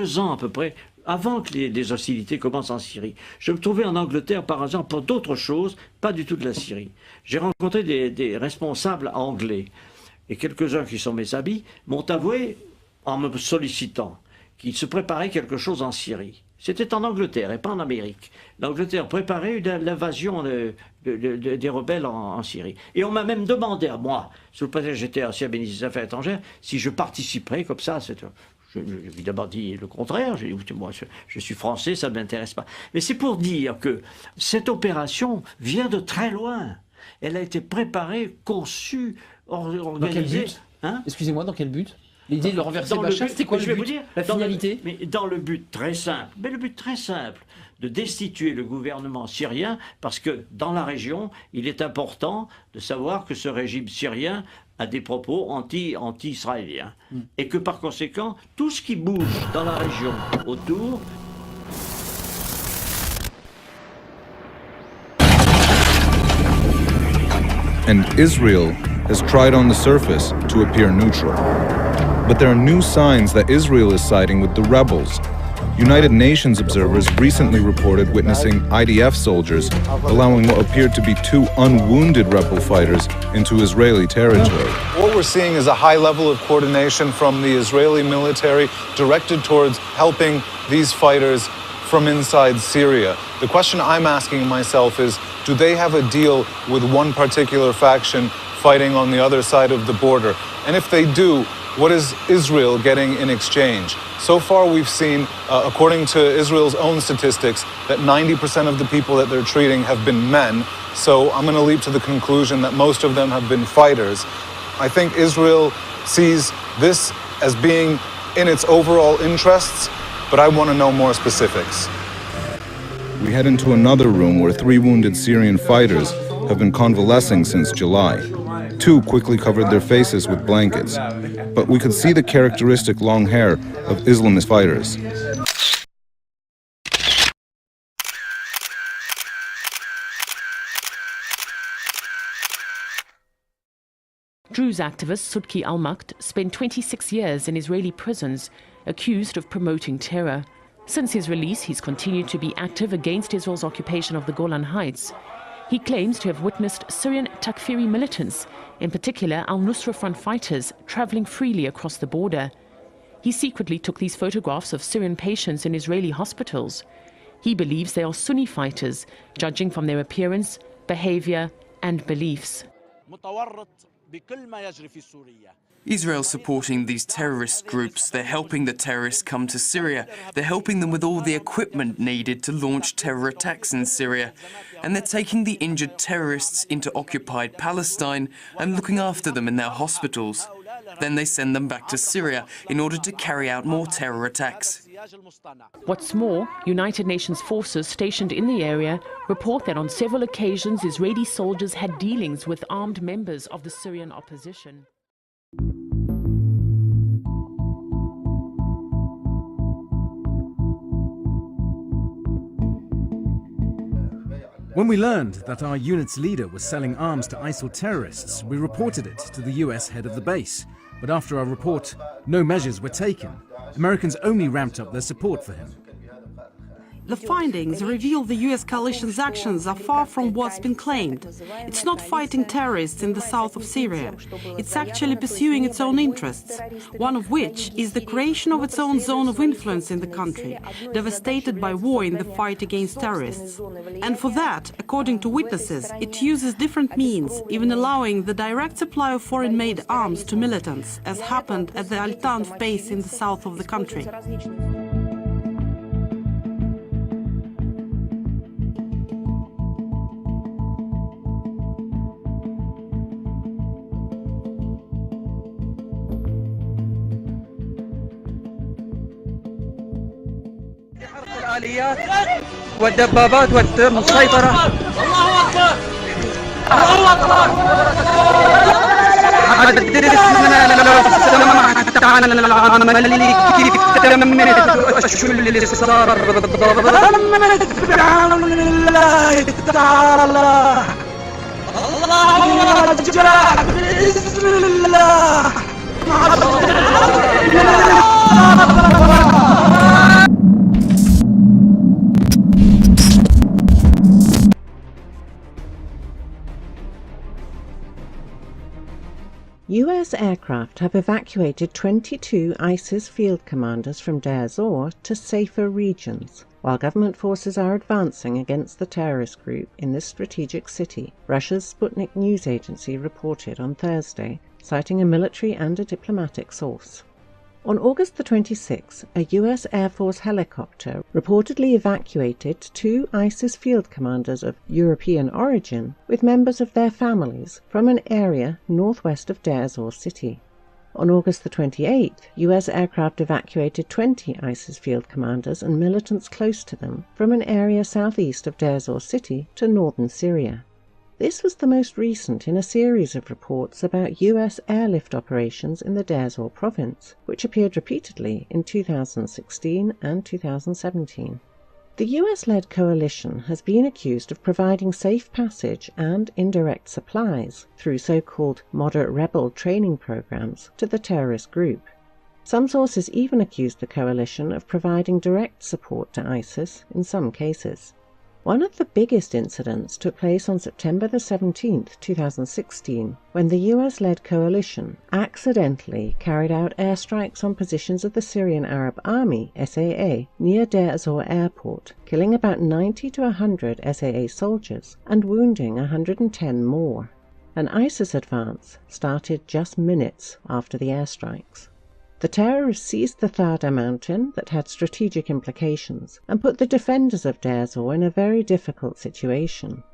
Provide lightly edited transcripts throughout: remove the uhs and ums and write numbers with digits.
2 ans à peu près, avant que les hostilités commencent en Syrie. Je me trouvais en Angleterre, par exemple, pour d'autres choses, pas du tout de la Syrie. J'ai rencontré des responsables anglais. Et quelques-uns qui sont mes amis m'ont avoué, en me sollicitant, qu'il se préparait quelque chose en Syrie. C'était en Angleterre et pas en Amérique. L'Angleterre préparait l'invasion des rebelles en Syrie. Et on m'a même demandé à moi, sous le prétexte que j'étais ancien ministre des Affaires étrangères, si je participerais comme ça. J'ai évidemment dit le contraire. J'ai dit, écoutez, moi, je suis français, ça ne m'intéresse pas. Mais c'est pour dire que cette opération vient de très loin. Elle a été préparée, conçue, organisée. Dans quel but Excusez-moi, dans quel but? L'idée de le renverser Bachar, c'était quoi le but? La finalité? Mais dans le but très simple, de destituer le gouvernement syrien, parce que dans la région, il est important de savoir que ce régime syrien a des propos anti-israéliens. Et que par conséquent, tout ce qui bouge dans la région autour... And Israel has tried on the surface to appear neutral. But there are new signs that Israel is siding with the rebels. United Nations observers recently reported witnessing IDF soldiers allowing what appeared to be 2 unwounded rebel fighters into Israeli territory. What we're seeing is a high level of coordination from the Israeli military directed towards helping these fighters from inside Syria. The question I'm asking myself is, do they have a deal with one particular faction fighting on the other side of the border? And if they do, what is Israel getting in exchange? So far we've seen, according to Israel's own statistics, that 90% of the people that they're treating have been men. So I'm going to leap to the conclusion that most of them have been fighters. I think Israel sees this as being in its overall interests, but I want to know more specifics. We head into another room where 3 wounded Syrian fighters have been convalescing since July. 2 quickly covered their faces with blankets, but we could see the characteristic long hair of Islamist fighters. Druze activist Sudki al-Makt spent 26 years in Israeli prisons, accused of promoting terror. Since his release, he's continued to be active against Israel's occupation of the Golan Heights. He claims to have witnessed Syrian Takfiri militants, in particular al-Nusra Front fighters, traveling freely across the border. He secretly took these photographs of Syrian patients in Israeli hospitals. He believes they are Sunni fighters, judging from their appearance, behavior, and beliefs. Israel's supporting these terrorist groups. They're helping the terrorists come to Syria. They're helping them with all the equipment needed to launch terror attacks in Syria. And they're taking the injured terrorists into occupied Palestine and looking after them in their hospitals. Then they send them back to Syria in order to carry out more terror attacks. What's more, United Nations forces stationed in the area report that on several occasions Israeli soldiers had dealings with armed members of the Syrian opposition. When we learned that our unit's leader was selling arms to ISIL terrorists, we reported it to the US head of the base. But after our report, no measures were taken. Americans only ramped up their support for him. The findings reveal the US coalition's actions are far from what's been claimed. It's not fighting terrorists in the south of Syria. It's actually pursuing its own interests, one of which is the creation of its own zone of influence in the country, devastated by war in the fight against terrorists. And for that, according to witnesses, it uses different means, even allowing the direct supply of foreign-made arms to militants, as happened at the Al-Tanf base in the south of the country. الآليات والدبابات والمسيطرة. الله أكبر. الله أكبر. الله US aircraft have evacuated 22 ISIS field commanders from Deir Zor to safer regions, while government forces are advancing against the terrorist group in this strategic city, Russia's Sputnik news agency reported on Thursday, citing a military and a diplomatic source. On August the 26th, a US Air Force helicopter reportedly evacuated 2 ISIS field commanders of European origin with members of their families from an area northwest of Deir Zor city. On August the 28th, US aircraft evacuated 20 ISIS field commanders and militants close to them from an area southeast of Deir Zor city to northern Syria. This was the most recent in a series of reports about US airlift operations in the Deir Zor province, which appeared repeatedly in 2016 and 2017. The US-led coalition has been accused of providing safe passage and indirect supplies through so-called moderate rebel training programs to the terrorist group. Some sources even accused the coalition of providing direct support to ISIS in some cases. One of the biggest incidents took place on September the 17th, 2016, when the US-led coalition accidentally carried out airstrikes on positions of the Syrian Arab Army, SAA, near Deir Zor airport, killing about 90 to 100 SAA soldiers and wounding 110 more. An ISIS advance started just minutes after the airstrikes. The terrorists seized the Thada mountain that had strategic implications and put the defenders of Deir Zor in a very difficult situation.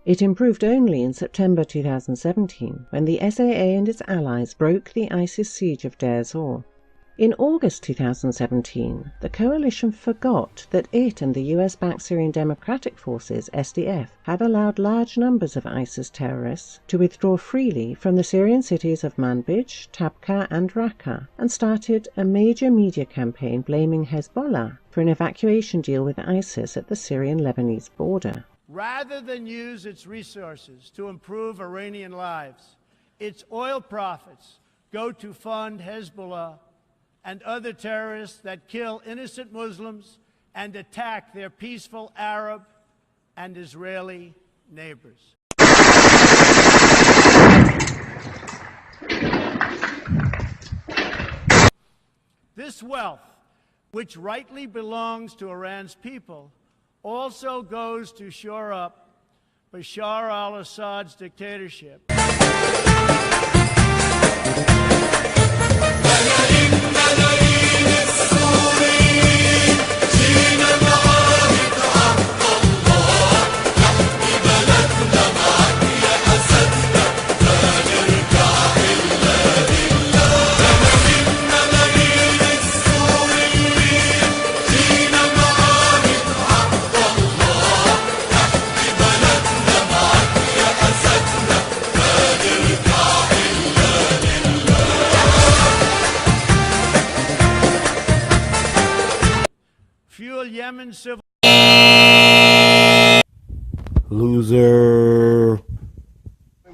It improved only in September 2017 when the SAA and its allies broke the ISIS siege of Deir Zor. In August 2017, the coalition forgot that it and the US-backed Syrian Democratic Forces, SDF, had allowed large numbers of ISIS terrorists to withdraw freely from the Syrian cities of Manbij, Tabqa and Raqqa, and started a major media campaign blaming Hezbollah for an evacuation deal with ISIS at the Syrian-Lebanese border. Rather than use its resources to improve Iranian lives, its oil profits go to fund Hezbollah and other terrorists that kill innocent Muslims and attack their peaceful Arab and Israeli neighbors. This wealth, which rightly belongs to Iran's people, also goes to shore up Bashar al-Assad's dictatorship. Fuel Yemen's civil loser.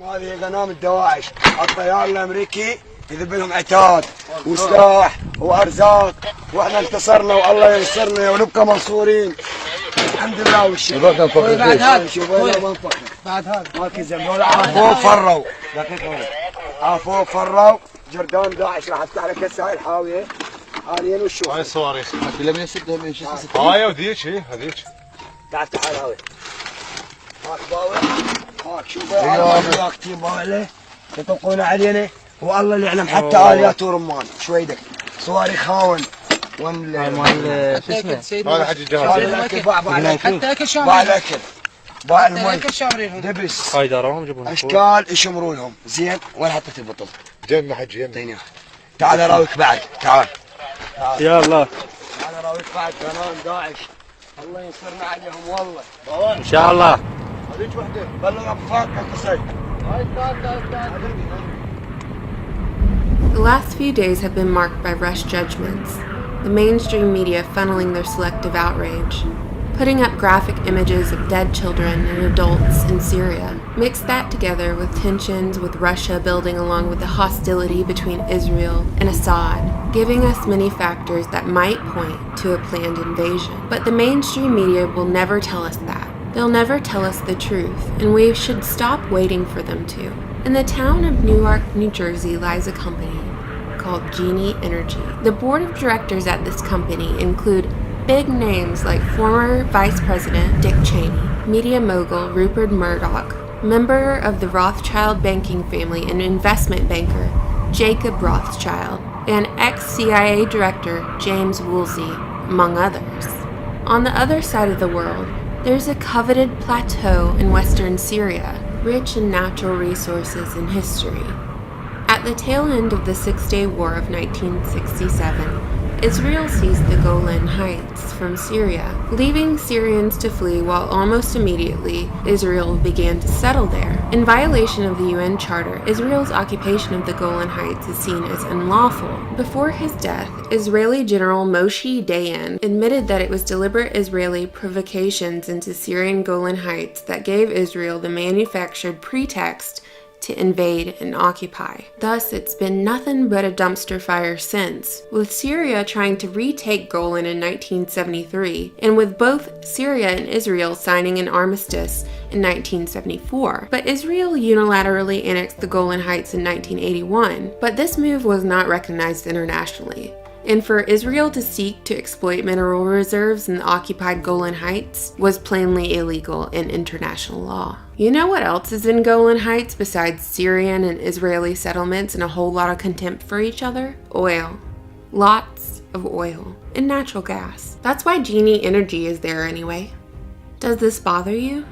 هذه قناة دواعش، الطيار الامريكي يذب لهم عتاد وسلاح وارزاق، واحنا انتصرنا والله ينصرنا ونبقى منصورين. الحمد لله والشكر. بعد هذا بعد هذا ماكي زين عفوا فروا دقيقة عفوا فروا جردان داعش راح افتح لك هسه الحاوية حاليا وشوف. هاي الصواريخ. لما يسدها من شو هاي وذيك هذيك. تعال تعال هاوي. هاك باوي. هاك شوف هاك تيم باوي يطلقون علينا والله اللي يعلم حتى اليات ورمان شويدك صواريخ هاون وين مال شو اسمه هذا حجي جاهز حتى اكل شامرين باع الاكل باع المي دبس هاي دارهم جابون اشكال يشمرونهم زين وين حطيت البطل جنة حجي جنة تعال اراويك بعد تعال يلا تعال اراويك بعد قناه داعش الله ينصرنا عليهم والله ان شاء الله هذيك وحده بلغ ابفاك قصي هاي تعال The last few days have been marked by rushed judgments, the mainstream media funneling their selective outrage, putting up graphic images of dead children and adults in Syria. Mix that together with tensions with Russia building along with the hostility between Israel and Assad, giving us many factors that might point to a planned invasion. But the mainstream media will never tell us that. They'll never tell us the truth, and we should stop waiting for them to. In the town of Newark, New Jersey lies a company called Genie Energy. The board of directors at this company include big names like former Vice President Dick Cheney, media mogul Rupert Murdoch, member of the Rothschild banking family and investment banker Jacob Rothschild, and ex-CIA director James Woolsey, among others. On the other side of the world, there's a coveted plateau in western Syria, rich in natural resources and history. At the tail end of the Six-Day War of 1967, Israel seized the Golan Heights from Syria, leaving Syrians to flee while almost immediately Israel began to settle there. In violation of the UN Charter, Israel's occupation of the Golan Heights is seen as unlawful. Before his death, Israeli General Moshe Dayan admitted that it was deliberate Israeli provocations into Syrian Golan Heights that gave Israel the manufactured pretext to invade and occupy. Thus, it's been nothing but a dumpster fire since, with Syria trying to retake Golan in 1973, and with both Syria and Israel signing an armistice in 1974. But Israel unilaterally annexed the Golan Heights in 1981, but this move was not recognized internationally. And for Israel to seek to exploit mineral reserves in the occupied Golan Heights was plainly illegal in international law. You know what else is in Golan Heights besides Syrian and Israeli settlements and a whole lot of contempt for each other? Oil. Lots of oil. And natural gas. That's why Genie Energy is there anyway. Does this bother you?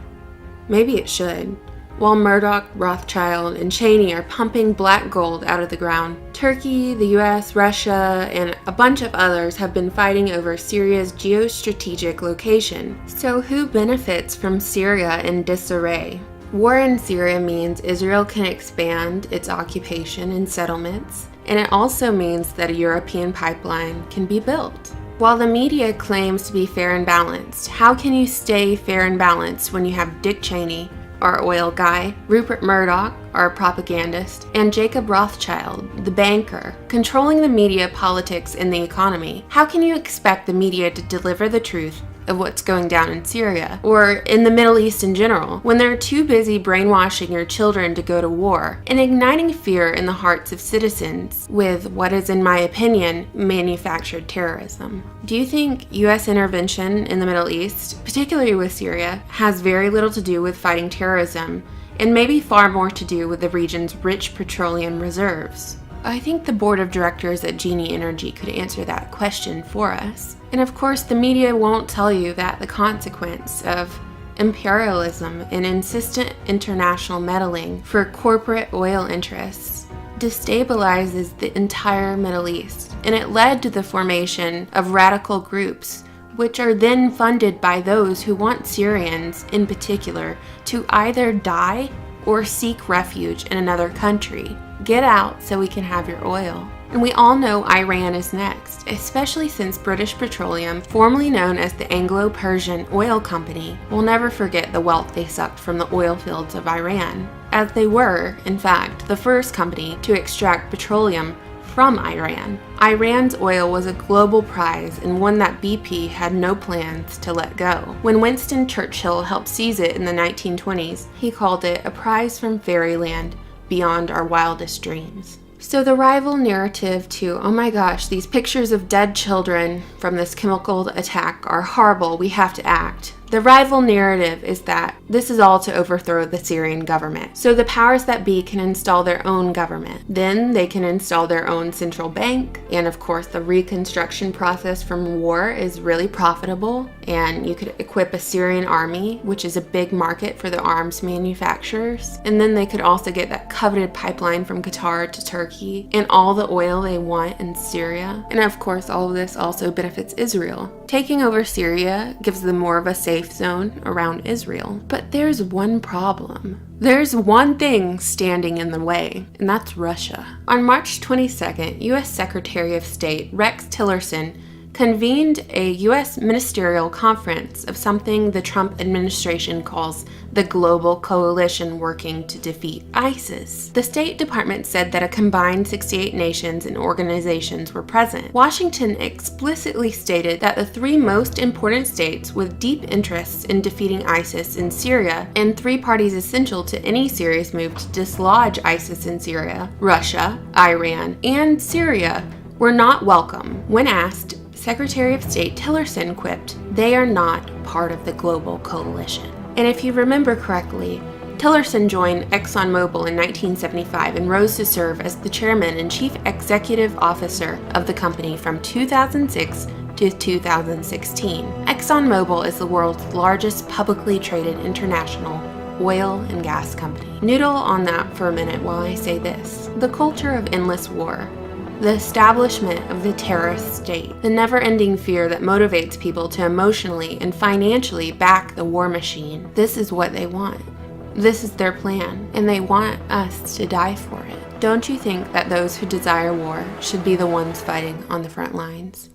Maybe it should. While Murdoch, Rothschild, and Cheney are pumping black gold out of the ground, Turkey, the US, Russia, and a bunch of others have been fighting over Syria's geostrategic location. So who benefits from Syria in disarray? War in Syria means Israel can expand its occupation and settlements, and it also means that a European pipeline can be built. While the media claims to be fair and balanced, how can you stay fair and balanced when you have Dick Cheney, our oil guy, Rupert Murdoch, our propagandist, and Jacob Rothschild, the banker, controlling the media, politics, and the economy? How can you expect the media to deliver the truth of what's going down in Syria, or in the Middle East in general, when they're too busy brainwashing your children to go to war and igniting fear in the hearts of citizens with what is, in my opinion, manufactured terrorism? Do you think U.S. intervention in the Middle East, particularly with Syria, has very little to do with fighting terrorism, and maybe far more to do with the region's rich petroleum reserves? I think the board of directors at Genie Energy could answer that question for us. And of course, the media won't tell you that the consequence of imperialism and insistent international meddling for corporate oil interests destabilizes the entire Middle East, and it led to the formation of radical groups, which are then funded by those who want Syrians, in particular, to either die or seek refuge in another country. Get out so we can have your oil. And we all know Iran is next, especially since British Petroleum, formerly known as the Anglo-Persian Oil Company, will never forget the wealth they sucked from the oil fields of Iran, as they were, in fact, the first company to extract petroleum from Iran. Iran's oil was a global prize and one that BP had no plans to let go. When Winston Churchill helped seize it in the 1920s, he called it a prize from fairyland beyond our wildest dreams. So the rival narrative to, oh my gosh, these pictures of dead children from this chemical attack are horrible, we have to act. The rival narrative is that this is all to overthrow the Syrian government. So the powers that be can install their own government. Then they can install their own central bank. And of course, the reconstruction process from war is really profitable. And you could equip a Syrian army, which is a big market for the arms manufacturers. And then they could also get that coveted pipeline from Qatar to Turkey and all the oil they want in Syria. And of course, all of this also benefits Israel. Taking over Syria gives them more of a safe zone around Israel. But there's one problem. There's one thing standing in the way, and that's Russia. On March 22nd, U.S. Secretary of State Rex Tillerson convened a U.S. ministerial conference of something the Trump administration calls the Global Coalition Working to Defeat ISIS. The State Department said that a combined 68 nations and organizations were present. Washington explicitly stated that the 3 most important states with deep interests in defeating ISIS in Syria and 3 parties essential to any serious move to dislodge ISIS in Syria, Russia, Iran, and Syria, were not welcome. When asked, Secretary of State Tillerson quipped, "They are not part of the global coalition." And if you remember correctly, Tillerson joined ExxonMobil in 1975 and rose to serve as the chairman and chief executive officer of the company from 2006 to 2016. ExxonMobil is the world's largest publicly traded international oil and gas company. Noodle on that for a minute while I say this. The culture of endless war, the establishment of the terrorist state, the never-ending fear that motivates people to emotionally and financially back the war machine. This is what they want. This is their plan, and they want us to die for it. Don't you think that those who desire war should be the ones fighting on the front lines?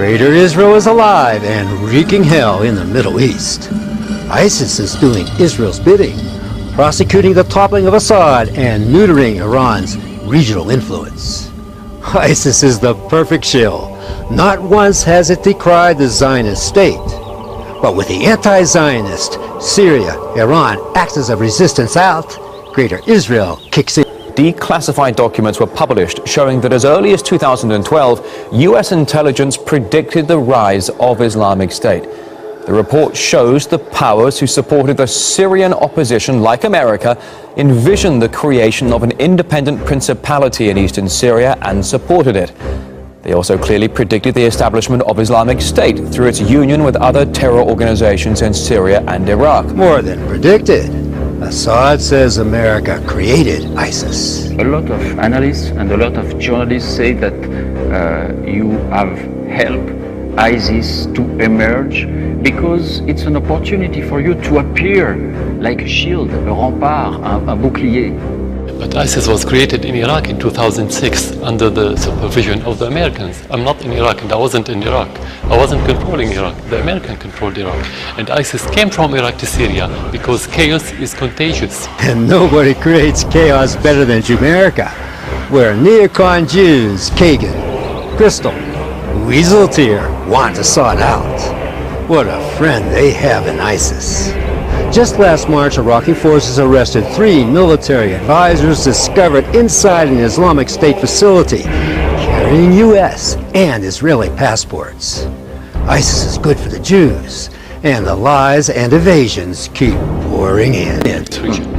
Greater Israel is alive and wreaking hell in the Middle East. ISIS is doing Israel's bidding, prosecuting the toppling of Assad and neutering Iran's regional influence. ISIS is the perfect shill. Not once has it decried the Zionist state. But with the anti-Zionist, Syria, Iran acts as a resistance out, Greater Israel kicks in. Declassified documents were published showing that as early as 2012, US intelligence predicted the rise of Islamic State. The report shows the powers who supported the Syrian opposition, like America, envisioned the creation of an independent principality in eastern Syria and supported it. They also clearly predicted the establishment of Islamic State through its union with other terror organizations in Syria and Iraq. More than predicted. Assad says America created ISIS. A lot of analysts and a lot of journalists say that you have helped ISIS to emerge because it's an opportunity for you to appear like a shield, a rempart, un bouclier. But ISIS was created in Iraq in 2006 under the supervision of the Americans. I'm not in Iraq and I wasn't in Iraq. I wasn't controlling Iraq. The American controlled Iraq. And ISIS came from Iraq to Syria because chaos is contagious. And nobody creates chaos better than America, where neocon Jews, Kagan, Crystal, Weasel Tear want Assad out. What a friend they have in ISIS. Just last March, Iraqi forces arrested 3 military advisors discovered inside an Islamic State facility, carrying U.S. and Israeli passports. ISIS is good for the Jews, and the lies and evasions keep pouring in.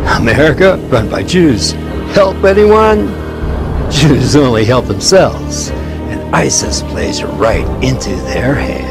America, run by Jews, help anyone? Jews only help themselves, and ISIS plays right into their hands.